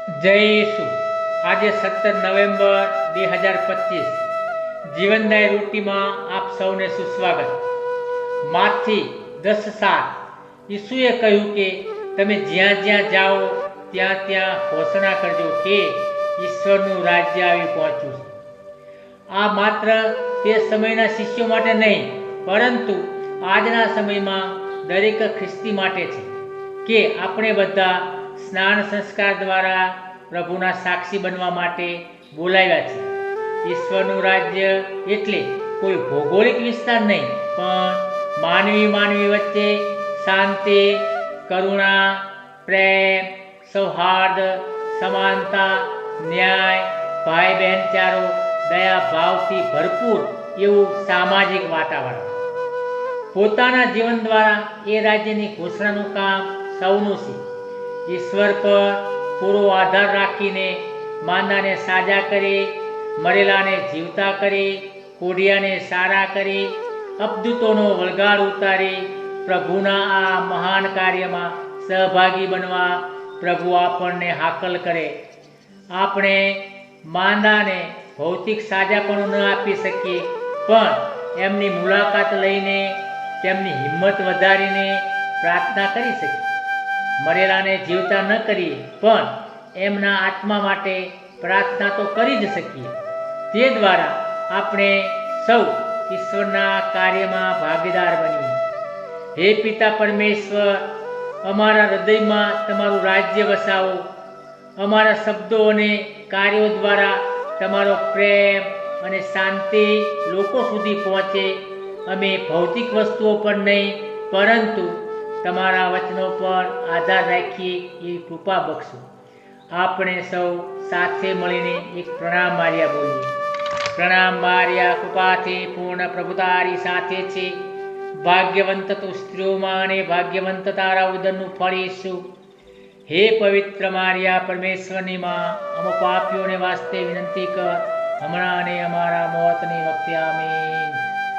જય ઈસુ। આજે 17 નવેમ્બર 2025 જીવનદાય રૂટીમાં આપ સૌને સુસ્વાગત। માથી 10:7 ઈસુએ કહ્યું કે તમે જ્યાં જ્યાં જાઓ ત્યાં ત્યાં ઘોષણા કરજો કે ઈશ્વરનું રાજ્ય આવી પહોંચ્યું છે। આ માત્ર તે સમયના શિષ્યો માટે નહીં, પરંતુ આજના સમયમાં દરેક ખ્રિસ્તી માટે છે કે આપણે બધા સ્નાન સંસ્કાર દ્વારા પ્રભુના સાક્ષી બનવા માટે બોલાવ્યા છે। ઈશ્વરનું રાજ્ય એટલે કોઈ ભૌગોલિક વિસ્તાર નહીં, પણ માનવી વચ્ચે શાંતિ, કરુણા, પ્રેમ, સૌહાર્દ, સમાનતા, ન્યાય, ભાઈ બહેનચારો, દયા ભાવથી ભરપૂર એવું સામાજિક વાતાવરણ। પોતાના જીવન દ્વારા એ રાજ્યની ઘોષણાનું કામ સૌનું છે। ઈશ્વર પર પૂરો આધાર રાખીને માંદાને સાજા કરી, મરેલાને જીવતા કરી, કોઢિયાને સારા કરી, અપદૂતોનો વળગાડ ઉતારી પ્રભુના આ મહાન કાર્યમાં સહભાગી બનવા પ્રભુ આપણને હાકલ કરે। આપણે માંદાને ભૌતિક સાજાપણું ન આપી શકીએ, પણ એમની મુલાકાત લઈને તેમની હિંમત વધારીને પ્રાર્થના કરી શકીએ। મરેલાને જીવતા ન કરીએ, પણ એમના આત્મા માટે પ્રાર્થના તો કરી જ શકીએ। તે દ્વારા આપણે સૌ ઈશ્વરના કાર્યમાં ભાગીદાર બનીએ। હે પિતા પરમેશ્વર, અમારા હૃદયમાં તમારું રાજ્ય વસાવો। અમારા શબ્દો અને કાર્યો દ્વારા તમારો પ્રેમ અને શાંતિ લોકો સુધી પહોંચે। અમે ભૌતિક વસ્તુઓ પર નહીં, પરંતુ તમારા વચનો પર આધાર રાખીએ એવી કૃપા બક્ષો। આપણે સૌ સાથે મળીને એક પ્રણામ માર્યા બોલીએ। પ્રણામ માર્યા, કૃપાથી પૂર્ણ પ્રભુ તારી સાથે છે। ભાગ્યવંત તું સ્ત્રીઓમાં અને ભાગ્યવંત તારા ઉદરનું ફળ ઈસુ। હે પવિત્ર માર્યા, પરમેશ્વરની માં, અમો પાપીઓને વાસ્તે વિનંતી કર, હમણાં અને અમારા મોતની વખતે આમીન।